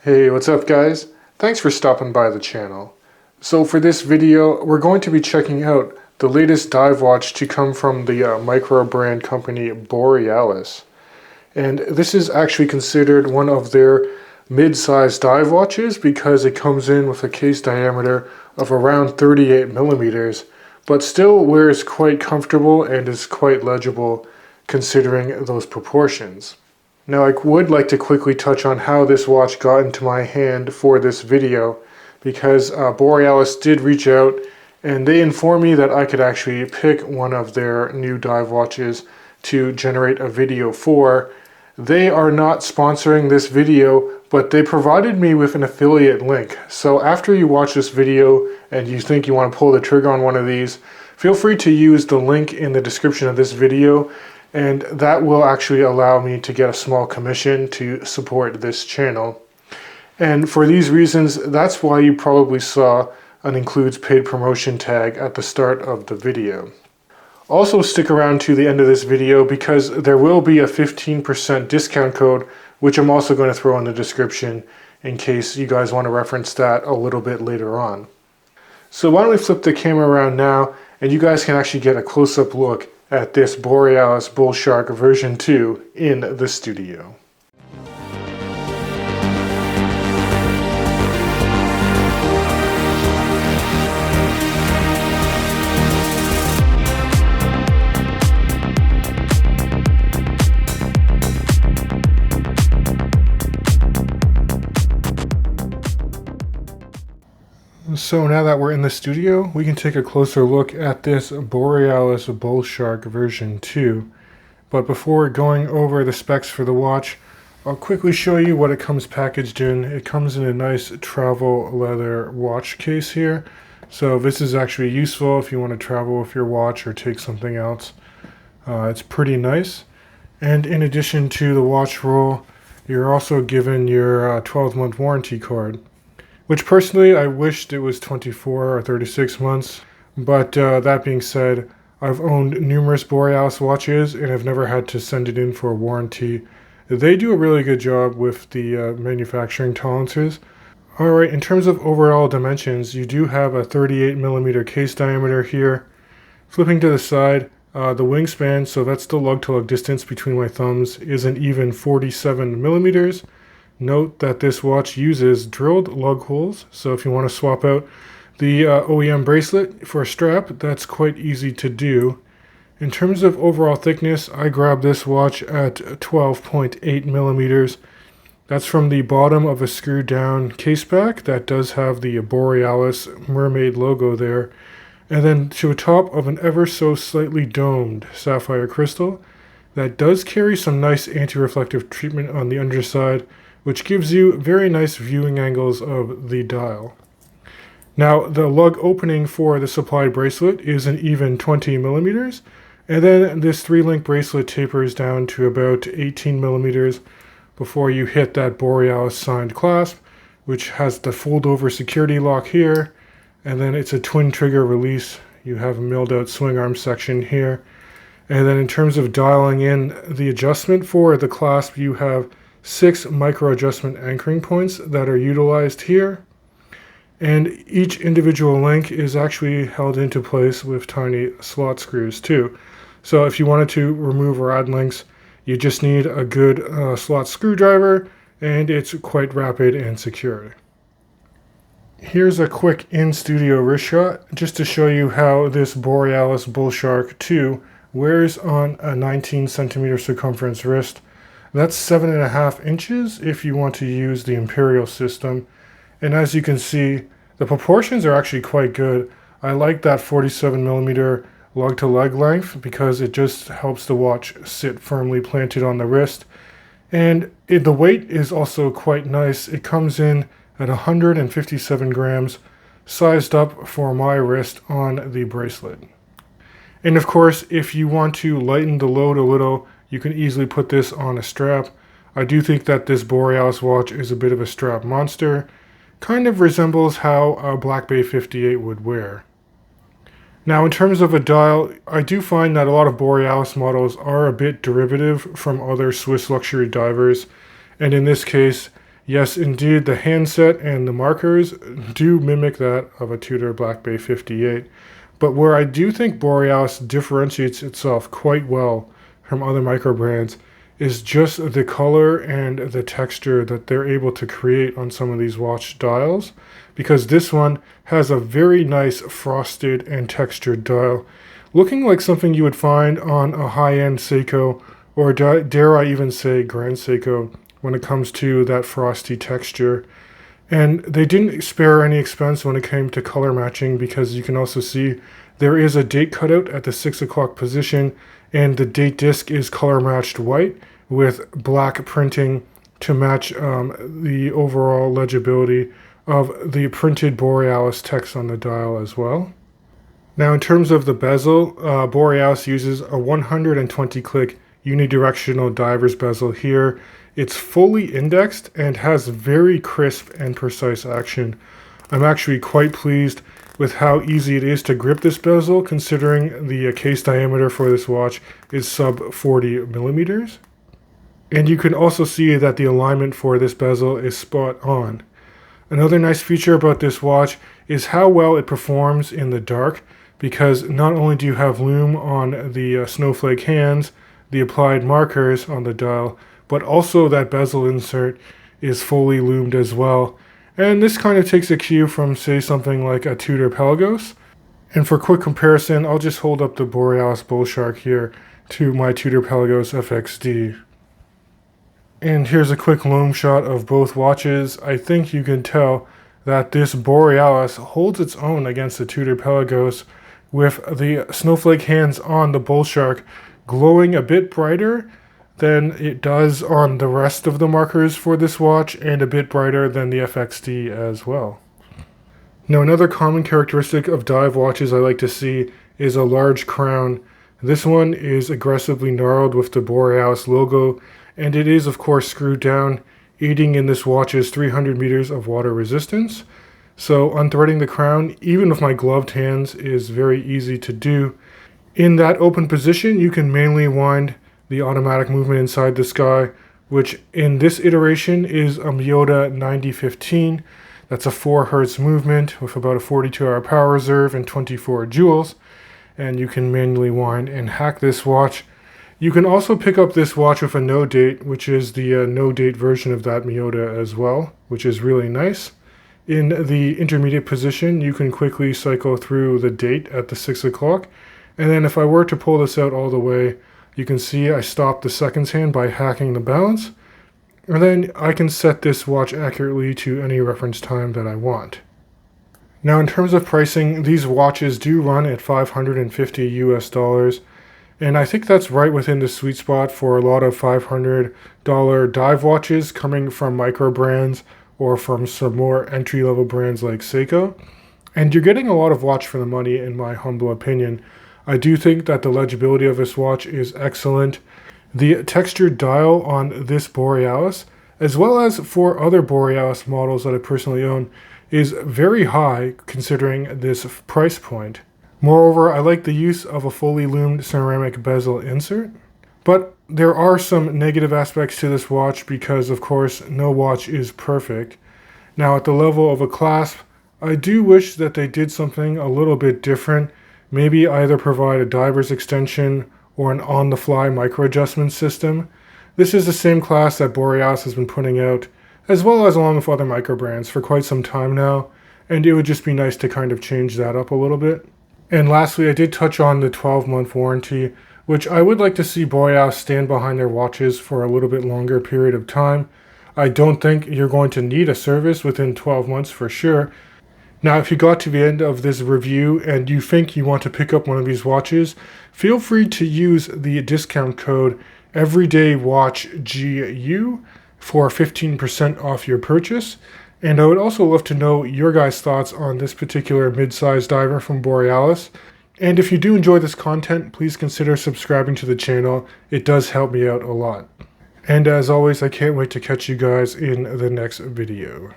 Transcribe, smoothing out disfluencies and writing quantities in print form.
Hey, what's up guys? Thanks for stopping by the channel. So for this video, we're going to be checking out the latest dive watch to come from the micro brand company Borealis. And this is actually considered one of their mid-sized dive watches because it comes in with a case diameter of around 38 millimeters, but still wears quite comfortable and is quite legible considering those proportions. Now I would like to quickly touch on how this watch got into my hand for this video because Borealis did reach out and they informed me that I could actually pick one of their new dive watches to generate a video for. They are not sponsoring this video, but they provided me with an affiliate link. So after you watch this video and you think you want to pull the trigger on one of these, feel free to use the link in the description of this video, and that will actually allow me to get a small commission to support this channel. And for these reasons, that's why you probably saw an includes paid promotion tag at the start of the video. Also stick around to the end of this video because there will be a 15% discount code, which I'm also going to throw in the description in case you guys want to reference that a little bit later on. So why don't we flip the camera around now and you guys can actually get a close-up look at this Borealis Bull Shark version 2 in the studio. So now that we're in the studio, we can take a closer look at this Borealis Bull Shark version 2. But before going over the specs for the watch, I'll quickly show you what it comes packaged in. It comes in a nice travel leather watch case here. So this is actually useful if you want to travel with your watch or take something else. It's pretty nice. And in addition to the watch roll, you're also given your 12-month warranty card. Which personally I wished it was 24 or 36 months, but that being said, I've owned numerous Borealis watches and I've never had to send it in for a warranty. They do a really good job with the manufacturing tolerances. Alright, in terms of overall dimensions, you do have a 38 millimeter case diameter here. Flipping to the side, the wingspan, so that's the lug-to-lug distance between my thumbs, is an even 47 millimeters. Note that this watch uses drilled lug holes, so if you want to swap out the OEM bracelet for a strap, that's quite easy to do. In terms of overall thickness, I grabbed this watch at 12.8 millimeters. That's from the bottom of a screwed down case back that does have the Borealis mermaid logo there, and then to the top of an ever so slightly domed sapphire crystal that does carry some nice anti-reflective treatment on the underside, which gives you very nice viewing angles of the dial. Now, the lug opening for the supplied bracelet is an even 20 millimeters, and then this 3-link bracelet tapers down to about 18 millimeters before you hit that Borealis signed clasp, which has the fold-over security lock here, and then it's a twin trigger release. You have a milled out swing arm section here, and then in terms of dialing in the adjustment for the clasp, you have 6 micro adjustment anchoring points that are utilized here, and each individual link is actually held into place with tiny slot screws too. So if you wanted to remove or add links, you just need a good slot screwdriver, and it's quite rapid and secure. Here's a quick in-studio wrist shot just to show you how this Borealis Bull Shark 2 wears on a 19 centimeter circumference wrist. That's 7.5 inches if you want to use the Imperial system. And as you can see, the proportions are actually quite good. I like that 47 millimeter lug to leg length because it just helps the watch sit firmly planted on the wrist. And the weight is also quite nice. It comes in at 157 grams, sized up for my wrist on the bracelet. And of course, if you want to lighten the load a little, you can easily put this on a strap. I do think that this Borealis watch is a bit of a strap monster. Kind of resembles how a Black Bay 58 would wear. Now in terms of a dial, I do find that a lot of Borealis models are a bit derivative from other Swiss luxury divers, and in this case, Yes, indeed, the handset and the markers do mimic that of a Tudor Black Bay 58. But where I do think Borealis differentiates itself quite well from other micro brands is just the color and the texture that they're able to create on some of these watch dials, because this one has a very nice frosted and textured dial, looking like something you would find on a high-end Seiko, or dare I even say Grand Seiko, when it comes to that frosty texture. And they didn't spare any expense when it came to color matching, because you can also see there is a date cutout at the 6 o'clock position, and the date disc is color matched white with black printing to match the overall legibility of the printed Borealis text on the dial as well. Now, in terms of the bezel, Borealis uses a 120 click unidirectional diver's bezel here. It's fully indexed and has very crisp and precise action. I'm actually quite pleased with how easy it is to grip this bezel, considering the case diameter for this watch is sub 40 millimeters. And you can also see that the alignment for this bezel is spot on. Another nice feature about this watch is how well it performs in the dark, because not only do you have lume on the snowflake hands, the applied markers on the dial, but also that bezel insert is fully lumed as well. And this kind of takes a cue from, say, something like a Tudor Pelagos. And for quick comparison, I'll just hold up the Borealis Bull Shark here to my Tudor Pelagos FXD. And here's a quick loam shot of both watches. I think you can tell that this Borealis holds its own against the Tudor Pelagos, with the snowflake hands on the Bull Shark glowing a bit brighter than it does on the rest of the markers for this watch, and a bit brighter than the FXD as well. Now, another common characteristic of dive watches I like to see is a large crown. This one is aggressively gnarled with the Borealis logo, and it is of course screwed down, aiding in this watch's 300 meters of water resistance. So unthreading the crown, even with my gloved hands, is very easy to do. In that open position, you can manually wind the automatic movement inside this guy, which in this iteration is a Miyota 9015. That's a 4 Hz movement with about a 42-hour power reserve and 24 joules. And you can manually wind and hack this watch. You can also pick up this watch with a no date, which is the no date version of that Miyota as well, which is really nice. In the intermediate position, you can quickly cycle through the date at the 6 o'clock. And then if I were to pull this out all the way, you can see I stopped the seconds hand by hacking the balance. And then I can set this watch accurately to any reference time that I want. Now, in terms of pricing, these watches do run at $550 US. And I think that's right within the sweet spot for a lot of $500 dive watches coming from micro brands or from some more entry-level brands like Seiko. And you're getting a lot of watch for the money, in my humble opinion. I do think that the legibility of this watch is excellent. The textured dial on this Borealis, as well as for other Borealis models that I personally own, is very high considering this price point. Moreover, I like the use of a fully lumed ceramic bezel insert. But there are some negative aspects to this watch because, of course, no watch is perfect. Now, at the level of a Clasp, I do wish that they did something a little bit different. Maybe either provide a diver's extension or an on-the-fly micro-adjustment system. This is the same class that Borealis has been putting out, as well as along with other micro brands for quite some time now, and it would just be nice to kind of change that up a little bit. And lastly, I did touch on the 12-month warranty, which I would like to see Borealis stand behind their watches for a little bit longer period of time. I don't think you're going to need a service within 12 months for sure. Now, if you got to the end of this review and you think you want to pick up one of these watches, feel free to use the discount code EverydayWatchGU for 15% off your purchase. And I would also love to know your guys' thoughts on this particular mid-size diver from Borealis. And if you do enjoy this content, please consider subscribing to the channel. It does help me out a lot. And as always, I can't wait to catch you guys in the next video.